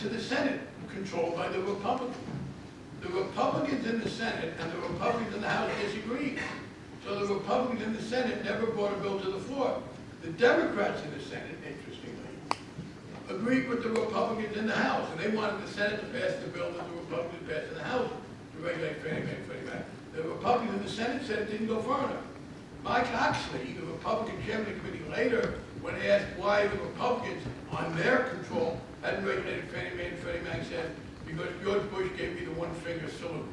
to the Senate, controlled by the Republicans. The Republicans in the Senate and the Republicans in the House disagreed. So the Republicans in the Senate never brought a bill to the floor. The Democrats in the Senate, interestingly, agreed with the Republicans in the House, and they wanted the Senate to pass the bill that the Republicans passed in the House to regulate Fannie Mae and Freddie Mac. The Republicans in the Senate said it didn't go far enough. Mike Oxley, the Republican chairman of the committee, later, when asked why the Republicans, on their control, hadn't regulated Fannie Mae and Freddie Mac, said, because George Bush gave me the one-finger salute.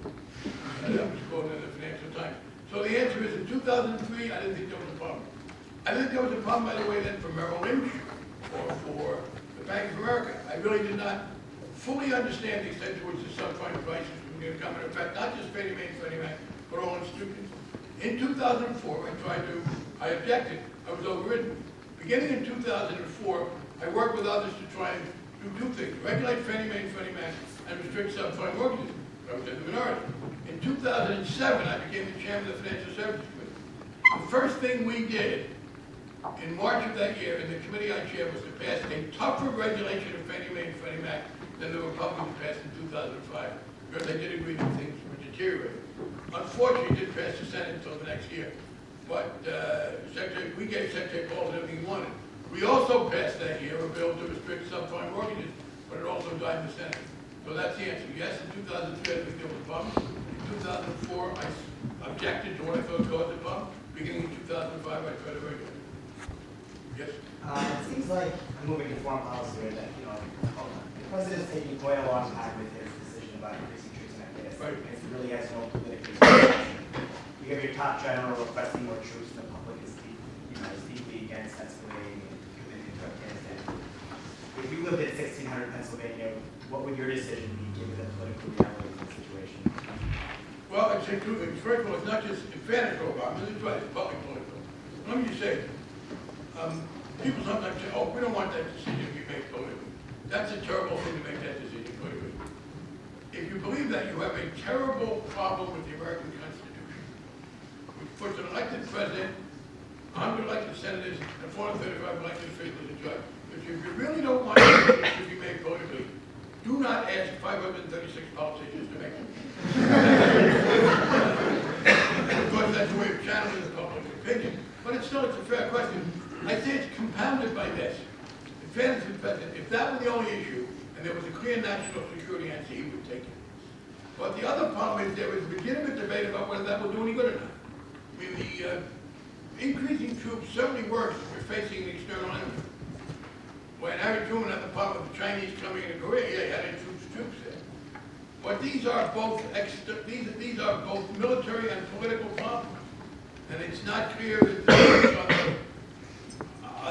That was quoted in the Financial Times. So the answer is, in 2003, I didn't think there was a problem. I think there was a problem, by the way, then for Merrill Lynch or for the Bank of America. I really did not fully understand the extent to which the subprime crisis was going to come into effect, not just Fannie Mae and Freddie Mac, but all institutions. In 2004, I objected. I was overridden. Beginning in 2004, I worked with others to try and do two things: regulate Fannie Mae and Freddie Mac and restrict subprime mortgages. I was in the minority. In 2007, I became the chairman of the Financial Services Committee. The first thing we did in March of that year in the committee I chaired was to pass a tougher regulation of Fannie Mae and Freddie Mac than the Republicans passed in 2005, because they did agree that things were deteriorating. Unfortunately, it didn't pass the Senate until the next year. But we gave Secretary Paul everything he wanted. We also passed that year a bill to restrict subprime mortgages, but it also died in the Senate. So that's the answer. Yes, in 2003, I didn't think there was a problem. In 2004, I objected to what I thought caused the problem. Beginning in 2005, I tried to regulate it. Yes? It seems like I'm moving to foreign policy here that, the president's taking quite a long time with his decision about increasing troops in Afghanistan. Right. It really has no political consideration. You have your top general requesting more troops, and the public is deeply against escalating and committing to Afghanistan. If you lived at 1600 Pennsylvania, what would your decision be given the political realities of the situation? Well, I'd say two things. First of all, it's not just emphatic for Obama, it's right, it's public political. Let me just say, people sometimes say, oh, we don't want that decision to be made politically. That's a terrible thing to make that decision politically. If you believe that, you have a terrible problem with the American Constitution, which puts an elected president, 100 elected senators, and 435 elected officials as a judge. If you really don't want it to be made politically, do not ask 536 politicians to make it. Of course, that's a way of channeling the public opinion, but it's a fair question. I say it's compounded by this. In fairness to the president, if that were the only issue, and there was a clear national security answer, he would take it. But the other problem is there is legitimate debate about whether that will do any good or not. I mean, the increasing troops certainly works if we're facing an external enemy. When Harry Truman had the problem with the Chinese coming into Korea, yeah, he had troops there. But these are both these are both military and political problems, and it's not clear that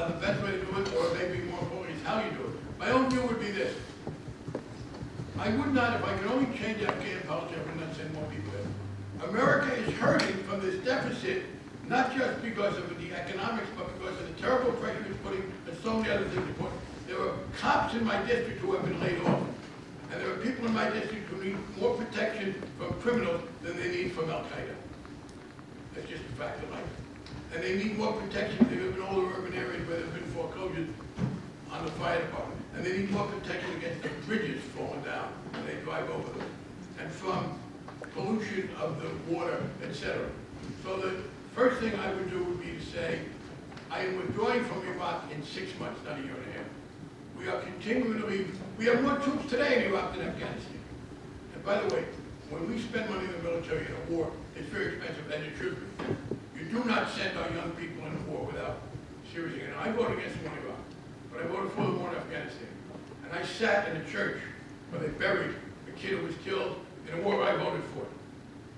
the best way to do it, or maybe more importantly, is how you do it. My own view would be this: I would not, if I could only change Afghan policy, I would not send more people there. America is hurting from this deficit, not just because of the economics, but because of the terrible pressure it's putting and so many other things. There are cops in my district who have been laid off. And there are people in my district who need more protection from criminals than they need from Al-Qaeda. That's just a fact of life. And they need more protection. They live in older urban areas where there have been foreclosures on the fire department. And they need more protection against the bridges falling down when they drive over them. And from pollution of the water, etc. So the first thing I would do would be to say, I am withdrawing from Iraq in 6 months, not a year and a half. We are continuing to leave. We have more troops today in Iraq than Afghanistan. And by the way, when we spend money in the military in a war, it's very expensive, and it should be. You do not send our young people in a war without serious. And I voted against the war in Iraq, but I voted for the war in Afghanistan. And I sat in a church where they buried a kid who was killed in a war I voted for.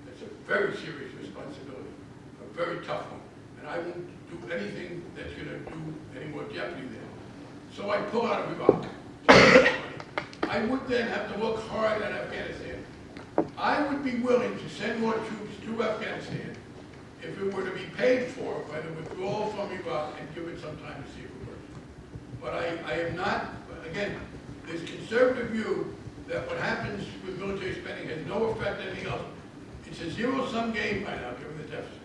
It's a very serious responsibility, a very tough one. And I won't do anything that's going to do any more jeopardy there. So I pull out of Iraq. I would then have to look hard at Afghanistan. I would be willing to send more troops to Afghanistan if it were to be paid for by the withdrawal from Iraq and give it some time to see if it works. But I am not, again, this conservative view that what happens with military spending has no effect on anything else. It's a zero-sum game by now, given the deficit.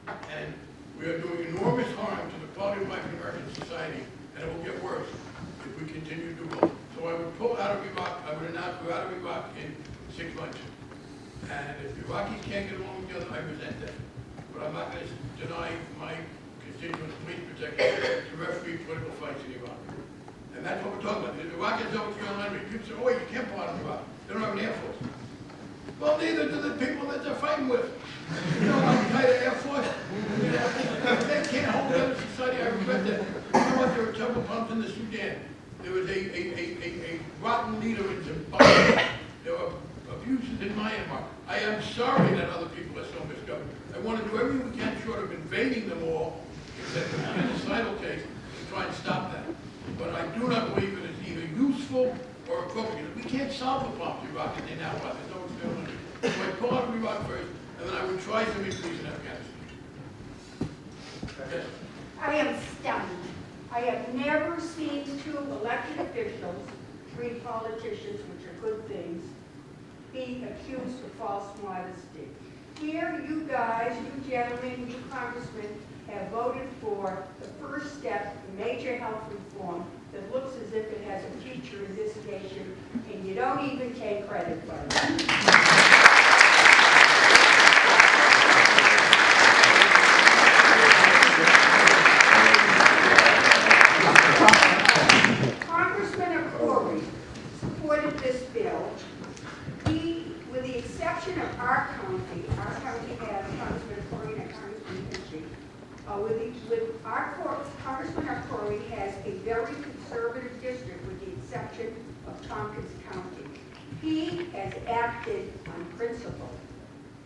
And we are doing enormous harm to the quality of life in American society, and it will get worse if we continue to do both. So So I would pull out of Iraq, I would announce we're out of Iraq in 6 months. And if the Iraqis can't get along together, I resent that. But I'm not going to deny my constituents police protection to referee political fights in Iraq. And that's what we're talking about. The Iraqis know what's going on. People say, oh, you can't pull out of Iraq. They don't have an Air Force. Well, neither do the people that they're fighting with. You know, I'm tired of Air Force. They can't hold together society. I regret that. You know what? There were terrible problems in the Sudan. There was a rotten leader in Zimbabwe. There were abuses in Myanmar. I am sorry that other people are so misgoverned. I want to do everything we can short of invading them all, except in a genocidal case, to try and stop that. But I do not believe it is either useful or appropriate. We can't solve the problem in Iraq, and they now are. There's no experiment. So I pull out of Iraq first, and then I would try some increase in Afghanistan. Yes. I am stunned. I have never seen two elected officials, three politicians, which are good things, be accused of false modesty. Here, you guys, you gentlemen, you congressmen, have voted for the first step in major health reform that looks as if it has a future in this nation, and you don't even take credit for it. Congressman Corey supported this bill. He, with the exception of our county has Congressman Corey and Congressman Hitchie. Congressman Corey has a very conservative district with the exception of Tompkins County. He has acted on principle,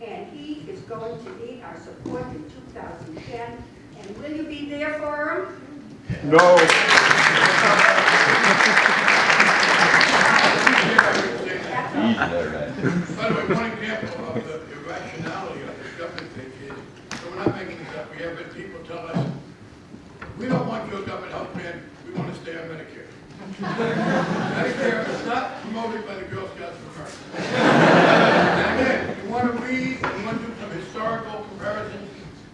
and he is going to need our support in 2010. And will you be there for him? No. By the way, one example of the irrationality of this government thing is, so we're not making this up, we have been people tell us, we don't want your government health plan, we want to stay on Medicare. Medicare is not promoted by the Girl Scouts of America. And again, you want to read, you want to do some historical comparisons,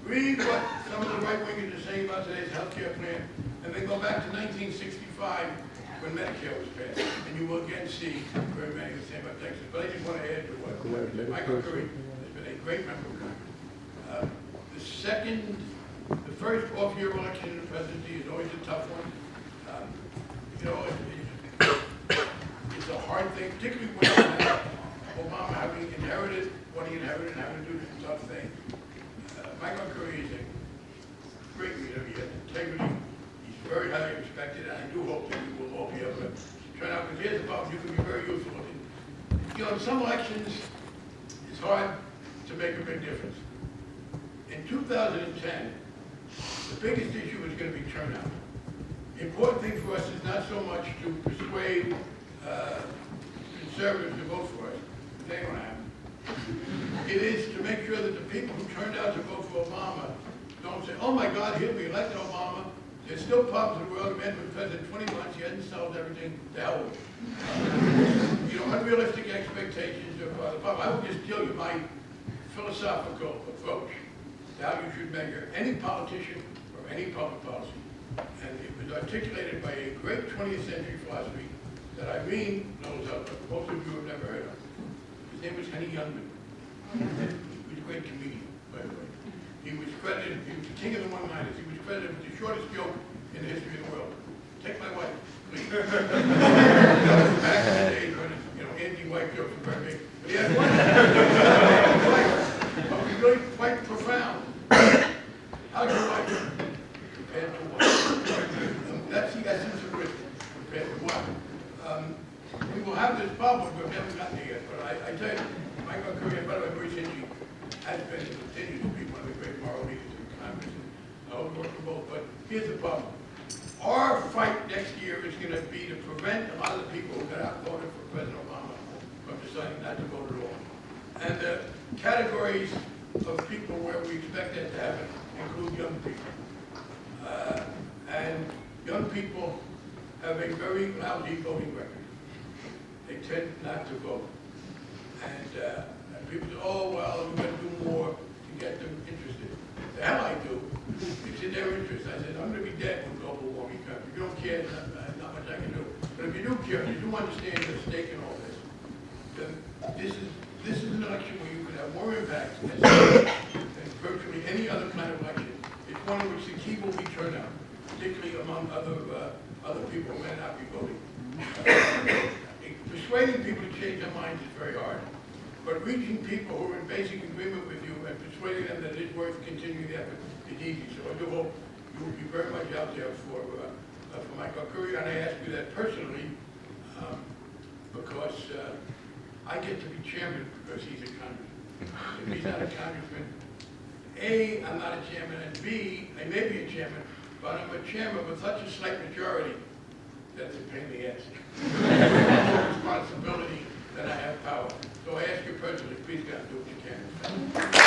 read what some of the right-wingers are saying about today's health care plan, and then go back to 1965 when Medicare was passed, and you will again see very many of the same objections. But I just want to add to what Michael Curry has been a great member of Congress. The first off-year election in the presidency is always a tough one. It's a hard thing, particularly when you have Obama having inherited what he inherited and having to do this tough thing. Michael Curry is a great leader. He has integrity. He's very highly respected, and I do hope that we will all be able to turn out. Because here's the problem: you can be very useful. In some elections, it's hard to make a big difference. In 2010, the biggest issue is going to be turnout. The important thing for us is not so much to persuade conservatives to vote for us. It ain't going to happen. It is to make sure that the people who turned out to vote for Obama don't say, oh my God, he'll be elected Obama. There's still problems in the world. The man was president 20 months. He hasn't solved everything. The hell with it. Unrealistic expectations of the problem. I will just tell you my philosophical approach to how you should measure any politician or any public policy. And it was articulated by a great 20th century philosophy that Irene knows of, but most of you have never heard of. His name was Henny Youngman. He was a great comedian, by the way. He was credited, he was the king of the one-liners. He was credited with the shortest joke in the history of the world. Take my wife, please. That was back in the days when, anti-wife jokes were very big. But he had one wife, but was really quite profound. How's your wife compared to what? That's the essence of wisdom, compared to what? We will have this problem, but we haven't gotten there yet. But I tell you, Michael Curry, by the way, Bruce Hitchie has been and continues to be one of the great moral leaders in Congress. And I would work for both. But here's the problem. Our fight next year is going to be to prevent a lot of the people who got out voted for President Obama from deciding not to vote at all. And the categories of people where we expect that to happen include young people. And young people have a very lousy voting record. They tend not to vote. And people say, oh, well, we've got to do more to get them interested. The hell I do. It's in their interest. I said, I'm going to be dead when global warming comes. If you don't care, not much I can do. But if you do care, you do understand the stake in all this, then this is an election where you could have more impact than virtually any other kind of election. It's one in which the key will be turnout, particularly among other people who may not be voting. Persuading people to change their minds is very hard, but reaching people who are in basic agreement with you and persuading them that it is worth continuing the effort is easy. So I do hope you will be very much out there for Michael Curry, and I ask you that personally because I get to be chairman because he's a congressman. If he's not a congressman, A, I'm not a chairman, and B, I may be a chairman, but I'm a chairman with such a slight majority that's a pain in the ass. I have responsibility that I have power. So I ask you personally, please God, do what you can.